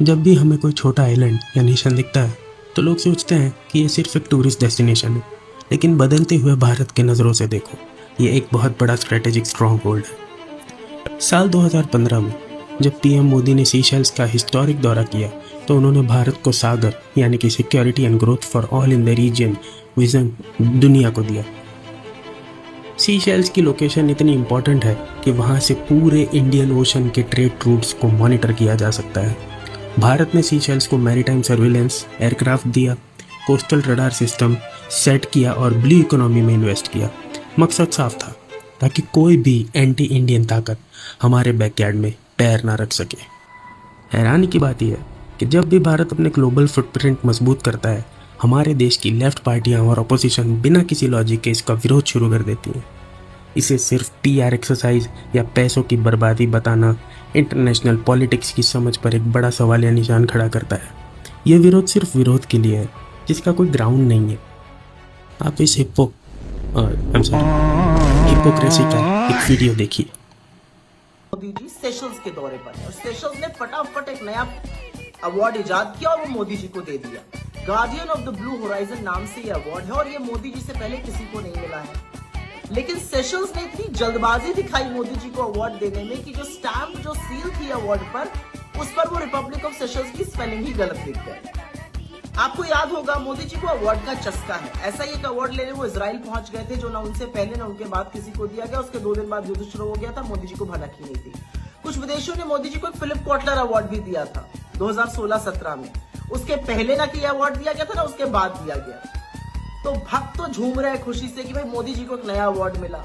जब भी हमें कोई छोटा आइलैंड या नेशन दिखता है तो लोग सोचते हैं कि ये सिर्फ एक टूरिस्ट डेस्टिनेशन है, लेकिन बदलते हुए भारत के नज़रों से देखो, ये एक बहुत बड़ा स्ट्रेटेजिक स्ट्रॉन्ग होल्ड है। साल 2015 में जब पीएम मोदी ने सीशेल्स का हिस्टोरिक दौरा किया तो उन्होंने भारत को सागर यानी कि security and growth for all in the region vision दुनिया को दिया। सीशेल्स की लोकेशन इतनी इम्पोर्टेंट है कि वहाँ से पूरे इंडियन ओशन के ट्रेड रूट्स को मॉनिटर किया जा सकता है। भारत ने सीशेल्स को मैरीटाइम सर्विलेंस एयरक्राफ्ट दिया, कोस्टल रडार सिस्टम सेट किया और ब्लू इकोनॉमी में इन्वेस्ट किया। मकसद साफ था, ताकि कोई भी एंटी इंडियन ताकत हमारे बैकयार्ड में पैर ना रख सके। हैरानी की बात यह है कि जब भी भारत अपने ग्लोबल फुटप्रिंट मजबूत करता है, हमारे देश की लेफ्ट पार्टियां और अपोजिशन बिना किसी लॉजिक के इसका विरोध शुरू कर देती हैं। इसे सिर्फ पीआर एक्सरसाइज या पैसों की बर्बादी बताना इंटरनेशनल पॉलिटिक्स की समझ पर एक बड़ा सवालिया निशान खड़ा करता है। यह विरोध सिर्फ विरोध के लिए है, जिसका कोई ग्राउंड नहीं है। आप इस हिपोक्रेसी का एक वीडियो देखिए। मोदी जी सेशल्स के दौरे पर है और सेशल्स ने फटाफट एक नया अवार्ड इजाद किया और वो मोदी जी को दे दिया। Guardian of the blue horizon नाम से ये अवार्ड है और ये मोदी जी से पहले किसी को नहीं मिला है। लेकिन सेशल्स ने इतनी जल्दबाजी दिखाई मोदी जी को अवार्ड देने में कि जो स्टैम्प जो सील थी अवार्ड पर, उस पर वो रिपब्लिक ऑफ सेशल्स की स्पेलिंग ही गलत लिख गए। आपको याद होगा मोदी जी को अवार्ड का चस्का है। ऐसा ही एक अवार्ड लेने वो इजराइल पहुंच गए थे, जो ना उनसे पहले ना उनके बाद किसी को दिया गया। उसके 2 दिन बाद युद्ध शुरू हो गया था, मोदी जी को भनक ही नहीं थी। कुछ विदेशियों ने मोदी जी को एक फिलिप कॉटलर अवार्ड भी दिया था 2016-17 में। उसके पहले ना कि अवार्ड दिया गया था ना उसके बाद दिया गया। तो भक्त तो झूम रहे हैं खुशी से कि भाई मोदी जी को एक नया अवार्ड मिला,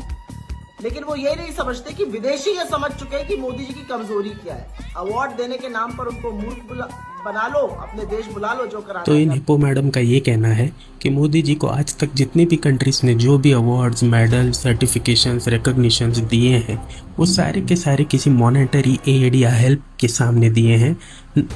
लेकिन वो ये नहीं समझते कि विदेशी ये समझ चुके हैं कि मोदी जी की कमजोरी क्या है। अवार्ड देने के नाम पर उनको मूर्ख बना लो, अपने देश बुला लो, जो करा। तो इन हिप्पो मैडम का ये कहना है कि मोदी जी को आज तक जितनी भी कंट्रीज ने जो भी अवार्ड्स, मेडल, सर्टिफिकेशंस, रिकॉग्निशंस दिए हैं, वो सारे के सारे किसी मॉनेटरी एड या हेल्प के सामने दिए हैं।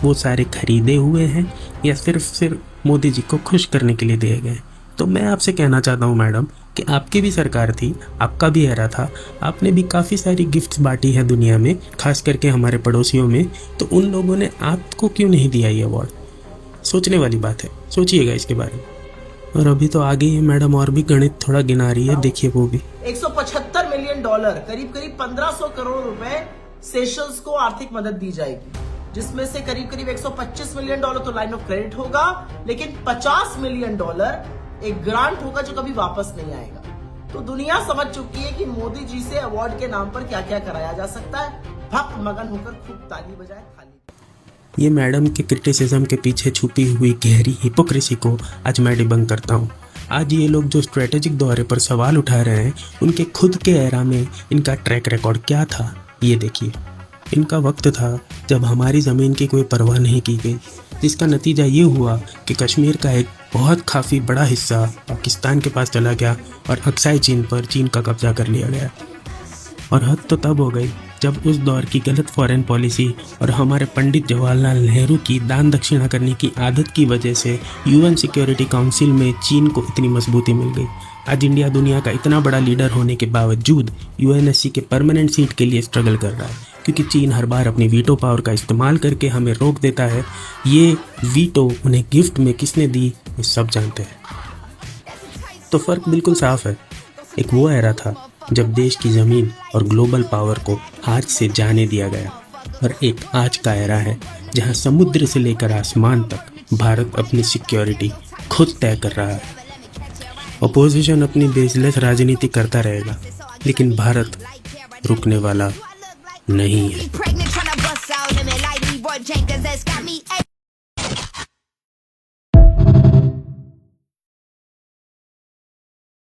वो सारे खरीदे हुए हैं या सिर्फ मोदी जी को खुश करने के लिए दिए गए। तो मैं आपसे कहना चाहता हूँ मैडम कि आपकी भी सरकार थी, आपका भी एरा था, आपने भी काफ़ी सारी गिफ्ट्स बांटी है दुनिया में, खास करके हमारे पड़ोसियों में। तो उन लोगों ने आपको क्यों नहीं दिया ये अवार्ड? सोचने वाली बात है, सोचिएगा इसके बारे में। और अभी तो आगे ही मैडम और भी गणित थोड़ा गिना रही है, देखिए वो भी। $175 मिलियन, करीब 1500 करोड़ रुपए सेशल्स को आर्थिक मदद दी जाएगी, जिसमें से करीब $125 मिलियन तो लाइन ऑफ क्रेडिट होगा, लेकिन $50 मिलियन एक ग्रांट होगा जो कभी वापस नहीं आएगा। तो दुनिया समझ चुकी है कि मोदी जी से अवार्ड के नाम पर क्या क्या कराया जा सकता है। भक्त मगन होकर खूब ताली बजाए खाली। ये मैडम के क्रिटिसिज्म के पीछे छुपी हुई गहरी हिपोक्रेसी को आज मैं डिबंक करता हूँ। आज ये लोग जो स्ट्रेटेजिक दौरे पर सवाल उठा रहे हैं, उनके खुद के एरा में इनका ट्रैक रिकॉर्ड क्या था ये देखिए। इनका वक्त था जब हमारी ज़मीन की कोई परवाह नहीं की गई, जिसका नतीजा ये हुआ कि कश्मीर का एक बहुत काफ़ी बड़ा हिस्सा पाकिस्तान के पास चला गया और अक्साई चीन पर चीन का कब्जा कर लिया गया। और हद तो तब हो गई जब उस दौर की गलत फॉरेन पॉलिसी और हमारे पंडित जवाहरलाल नेहरू की दान दक्षिणा करने की आदत की वजह से यूएन सिक्योरिटी काउंसिल में चीन को इतनी मजबूती मिल गई। आज इंडिया दुनिया का इतना बड़ा लीडर होने के बावजूद यूएनएससी के परमानेंट सीट के लिए स्ट्रगल कर रहा है, क्योंकि चीन हर बार अपनी वीटो पावर का इस्तेमाल करके हमें रोक देता है। ये वीटो उन्हें गिफ्ट में किसने दी ये सब जानते हैं। तो फ़र्क बिल्कुल साफ है। एक वो एरा था जब देश की ज़मीन और ग्लोबल पावर को हाथ से जाने दिया गया, और एक आज का एरा है जहां समुद्र से लेकर आसमान तक भारत अपनी सिक्योरिटी खुद तय कर रहा है। अपोजिशन अपनी बेसलेस राजनीति करता रहेगा, लेकिन भारत रुकने वाला नहीं है।